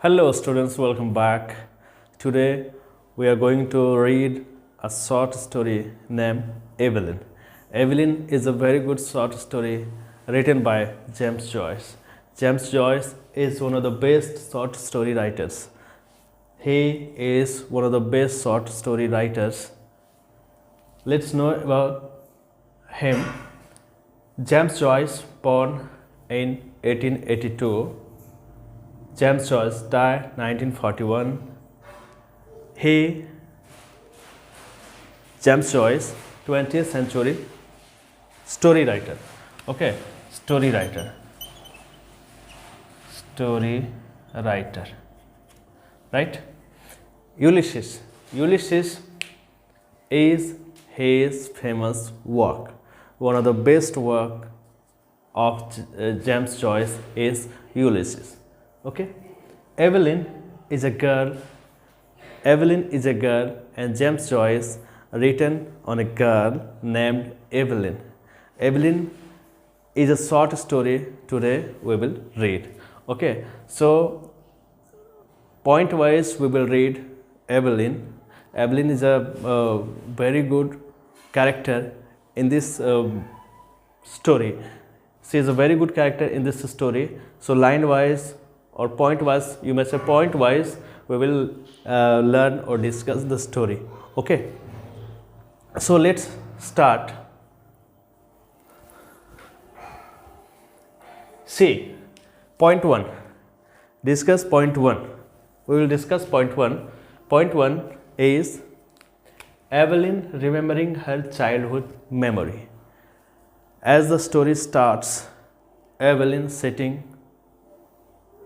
Hello students, welcome back. Today we are going to read a short story named Evelyn. Evelyn is a very good short story written by James Joyce. James Joyce is one of the best short story writers. He is one of the best short story writers. Let's know about him. James Joyce, born in 1882. James Joyce died 1941. James Joyce, 20th century story writer. Okay, story writer. Right? Ulysses. Ulysses is his famous work. One of the best work of James Joyce is Ulysses. Okay, Evelyn is a girl. And James Joyce written on a girl named Evelyn. Evelyn is a short story today we will read. Okay, so point wise we will read Evelyn. Evelyn is a very good character in this story. She is a very good character in this story. So line wise or point wise, you may say point wise, we will learn or discuss the story. Okay, so let's start. See, point 1. Discuss point 1. We will discuss point 1. Point 1 is Evelyn remembering her childhood memory. As the story starts, Evelyn sitting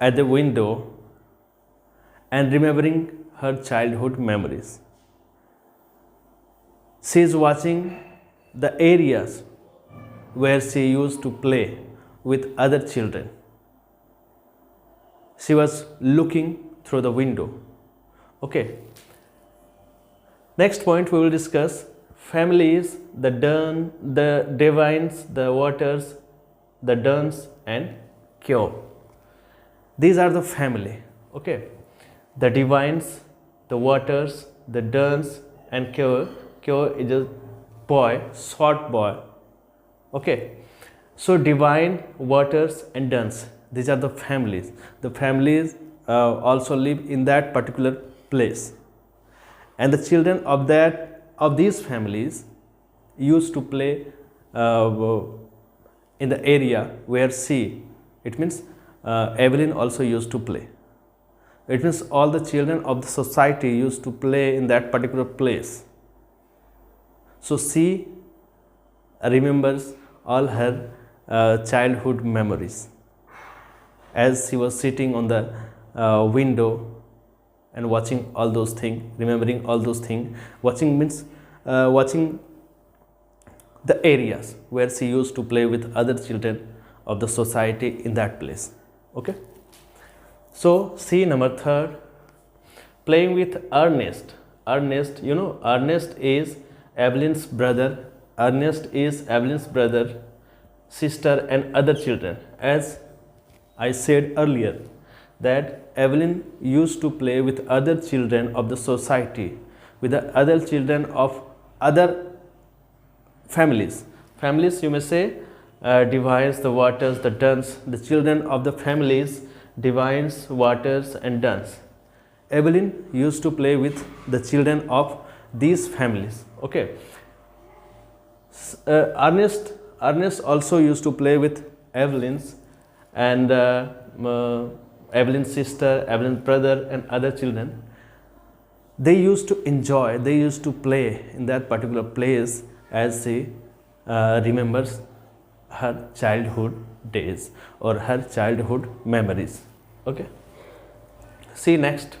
at the window and remembering her childhood memories. She is watching the areas where she used to play with other children. She was looking through the window. Okay. Next point we will discuss families, the Devines, the Waters, the Duns and Keogh. These are the family. Okay, the Devines, the Waters, the Duns and Keogh. Keogh is a boy, short boy. Okay, so Devine, Waters and Duns, these are the families. The families also live in that particular place, and the children of these families used to play in the area where it means Evelyn also used to play. It means all the children of the society used to play in that particular place. So she remembers all her childhood memories as she was sitting on the window and watching all those things, remembering all those things. Watching means watching the areas where she used to play with other children of the society in that place. Okay, so see number 3, playing with Ernest. Ernest, you know, Ernest is Evelyn's brother. Ernest is Evelyn's brother, sister and other children. As I said earlier that Evelyn used to play with other children of the society, with the other children of other families. Families, you may say, Devines, the Waters, the Duns, the children of the families, Devines, Waters and Duns. Evelyn used to play with the children of these families. Okay. Ernest also used to play with Evelyn's and Evelyn's sister, Evelyn's brother and other children. They used to enjoy, they used to play in that particular place as she remembers her childhood days or her childhood memories. Okay. See next.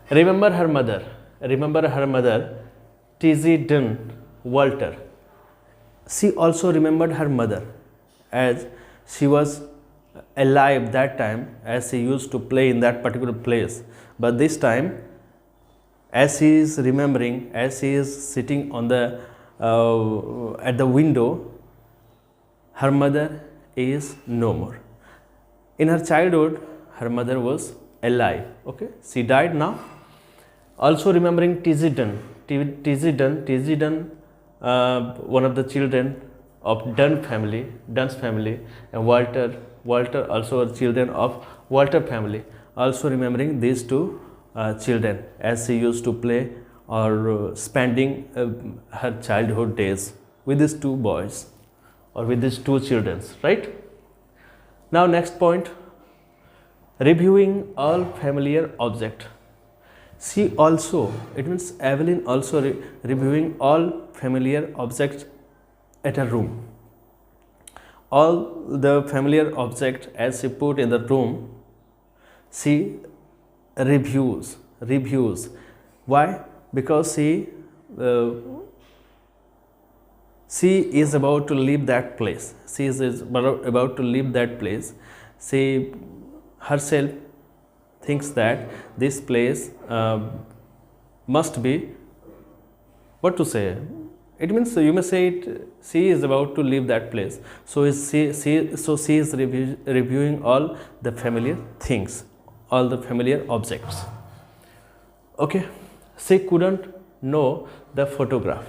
Remember her mother. Remember her mother, T.G. Dunn Walter. She also remembered her mother as she was alive that time, as she used to play in that particular place. But this time, as she is remembering, as she is sitting on the at the window, her mother is no more. In her childhood, her mother was alive. Okay, she died now. Also remembering Tizidon, one of the children of Dunn's family, and Walter also are children of Walter family. Also remembering these two children as she used to play or spending her childhood days with these two boys or with these two children, right? Now next point, reviewing all familiar object. She also, it means Evelyn also reviewing all familiar objects at her room. All the familiar objects as she put in the room, she reviews. Why? Because she is about to leave that place. She is about to leave that place. She herself thinks that this place must be, what to say, it means you may say it, she is about to leave that place. So she is reviewing all the familiar things, all the familiar objects. Okay, she couldn't know the photograph.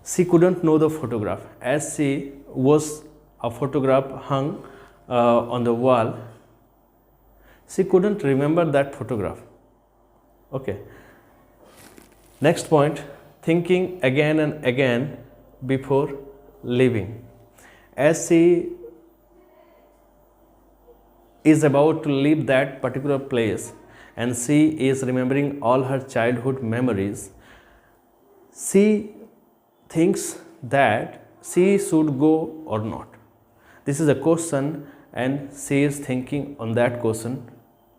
She couldn't know the photograph as she was a photograph hung on the wall. She couldn't remember that photograph. Okay. Next point, thinking again and again before leaving. As she is about to leave that particular place and she is remembering all her childhood memories, she thinks that she should go or not. This is a question and she is thinking on that question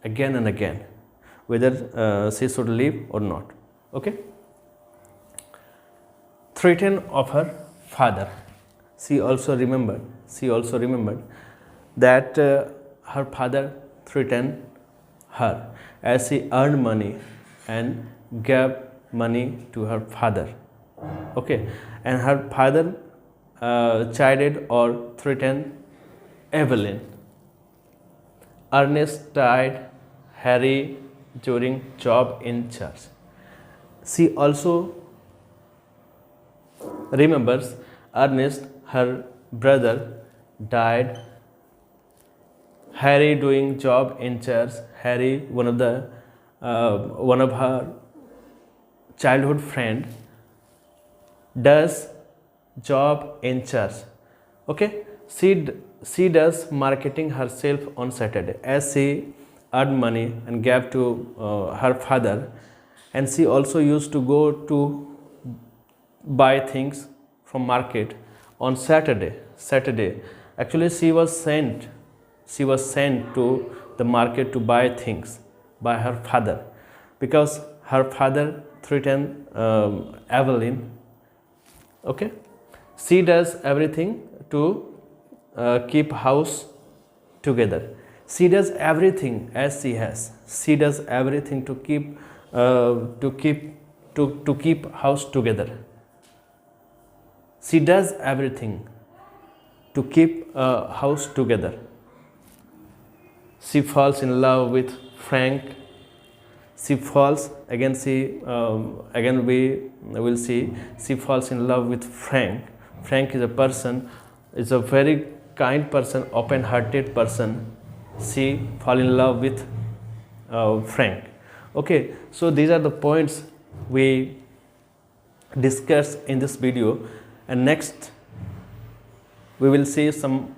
again and again, whether she should leave or not. Okay. Threaten of her father. She also remembered that her father threatened her as she earned money and gave money to her father. Okay, and her father chided or threatened Evelyn. Ernest tied Harry during job in church. She also remembers Ernest, her brother, died. Harry doing job in church. Harry, one of her childhood friend, does job in church. Okay, she does marketing herself on Saturday as she earned money and gave to her father, and she also used to go to buy things from market on Saturday. Actually, she was sent to the market to buy things by her father because her father threatened Evelyn. Okay, she does everything to keep house together. She does everything as she has. She does everything to keep house together. She does everything to keep a house together. She falls in love with Frank. She falls again. We will see. She falls in love with Frank. Frank is a very kind person, open-hearted person. She fall in love with Frank. Okay, so these are the points we discuss in this video, and next we will see some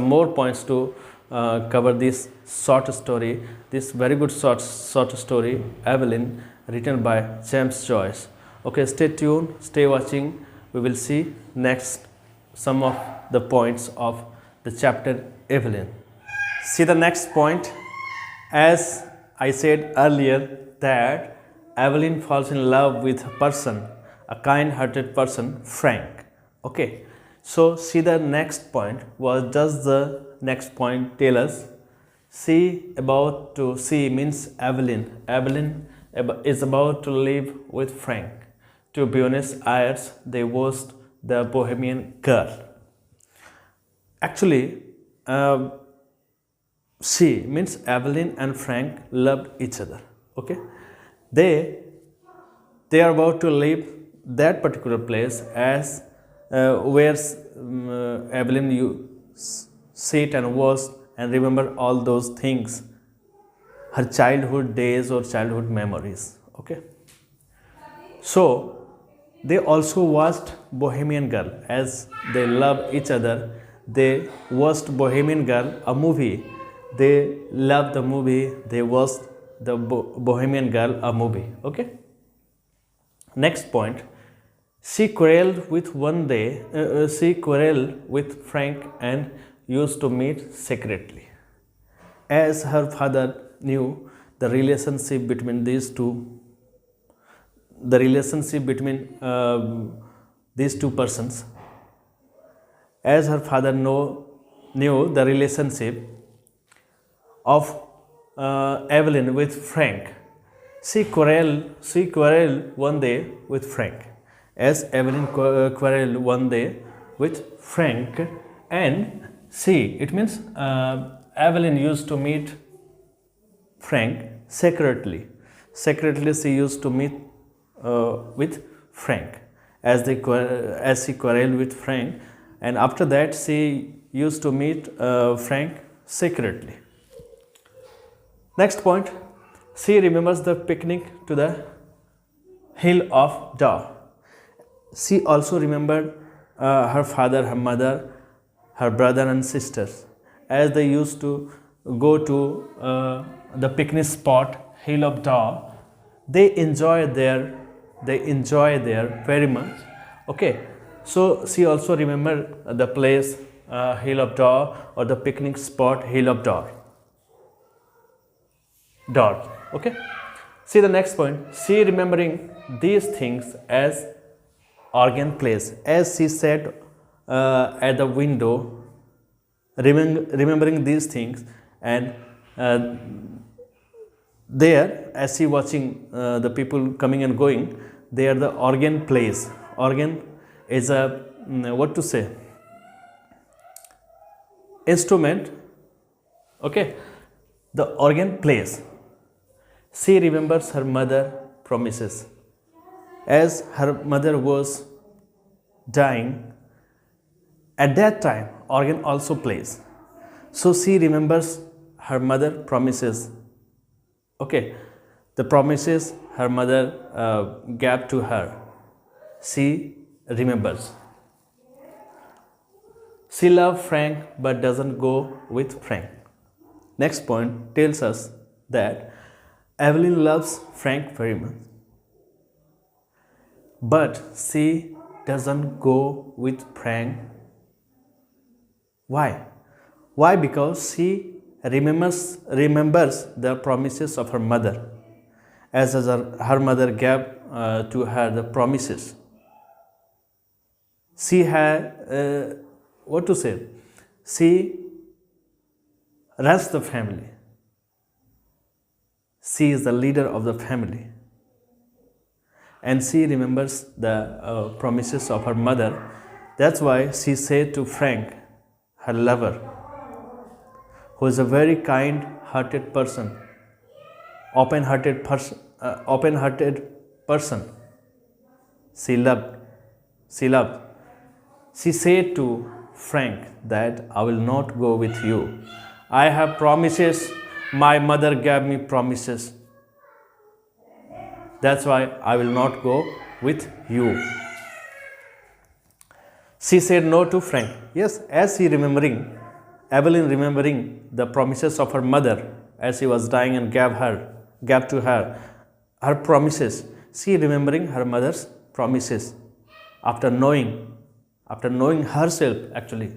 more points to cover this short story, this very good short story, Evelyn, written by James Joyce. Okay, stay tuned, stay watching. We will see next some of the points of the chapter Evelyn. See the next point. As I said earlier that Evelyn falls in love with a person, a kind-hearted person, Frank. Okay, so see the next point. What does the next point tell us? She means Evelyn. Evelyn is about to live with Frank to Buenos Aires. They watched the Bohemian Girl. Actually, she means Evelyn and Frank loved each other. Okay, they are about to leave that particular place as where Evelyn you sit and watch and remember all those things, her childhood days or childhood memories. Okay, so they also watched Bohemian Girl as they love each other. They watched Bohemian Girl, a movie. They loved the movie. They watched the Bohemian Girl, a movie. Okay. Next point. She quarreled with one day. She quarreled with Frank and used to meet secretly, as her father knew the relationship between these two. The relationship between these two persons, as her father knew the relationship of Evelyn with Frank. She quarreled one day with Frank, as Evelyn quarreled one day with Frank, and it means Evelyn used to meet Frank secretly. Secretly, she used to meet with Frank as she quarreled with Frank, and after that she used to meet Frank secretly. Next point, she remembers the picnic to the Hill of Dore. She also remembered her father, her mother, her brother and sisters, as they used to go to the picnic spot Hill of Dore. They enjoy there very much. Okay, so she also remembered the place Hill of Dore, or the picnic spot Hill of Dore. Okay, see the next point. She remembering these things as organ plays, as she sat at the window remembering these things, and there, as she watching the people coming and going, there the organ plays. Organ is a what to say, instrument. Okay, the organ plays. She remembers her mother promises, as her mother was dying. At that time, organ also plays. So she remembers her mother promises. Okay, the promises her mother gave to her, she remembers. She loves Frank but doesn't go with Frank. Next point tells us that Evelyn loves Frank very much, but she doesn't go with Frank. Why? Why? Because she remembers the promises of her mother, as her mother gave to her the promises. She had what to say? She runs the family. She is the leader of the family, and she remembers the promises of her mother. That's why she said to Frank, her lover, who is a very kind-hearted person, open-hearted person. She loved. She said to Frank that I will not go with you. I have promises. My mother gave me promises. That's why I will not go with you. She said no to Frank. Yes, as Evelyn remembering the promises of her mother as she was dying and gave to her promises. She remembering her mother's promises. After knowing herself, actually,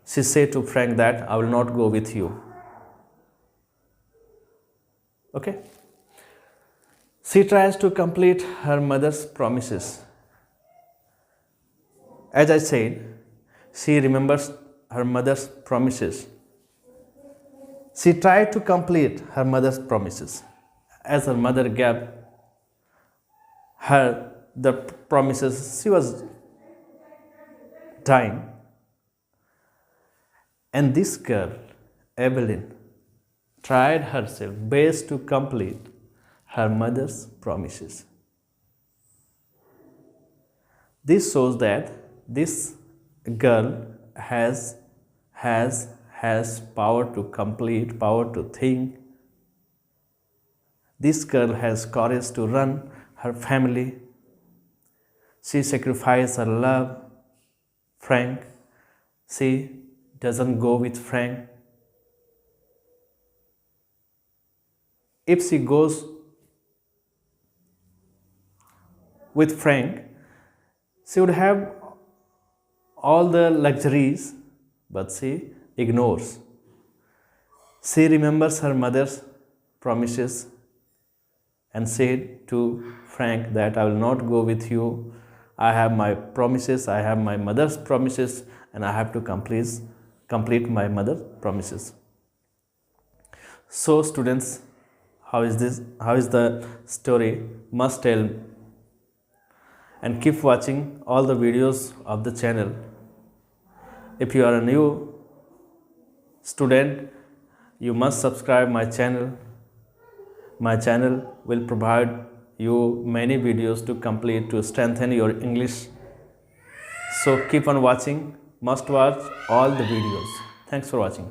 she said to Frank that I will not go with you. Okay. She tries to complete her mother's promises. As I said, she remembers her mother's promises. She tried to complete her mother's promises, as her mother gave her the promises. She was dying. And this girl, Evelyn tried herself best to complete her mother's promises. This shows that this girl has power to complete, power to think. This girl has courage to run her family. She sacrificed her love, Frank. She doesn't go with Frank. If she goes with Frank, she would have all the luxuries, but she ignores. She remembers her mother's promises and said to Frank that I will not go with you. I have my promises, I have my mother's promises, and I have to complete my mother's promises. So students, how is the story? Must tell, and keep watching all the videos of the channel. If you are a new student, you must subscribe my channel. My channel will provide you many videos to complete, to strengthen your English. So keep on watching, must watch all the videos. Thanks for watching.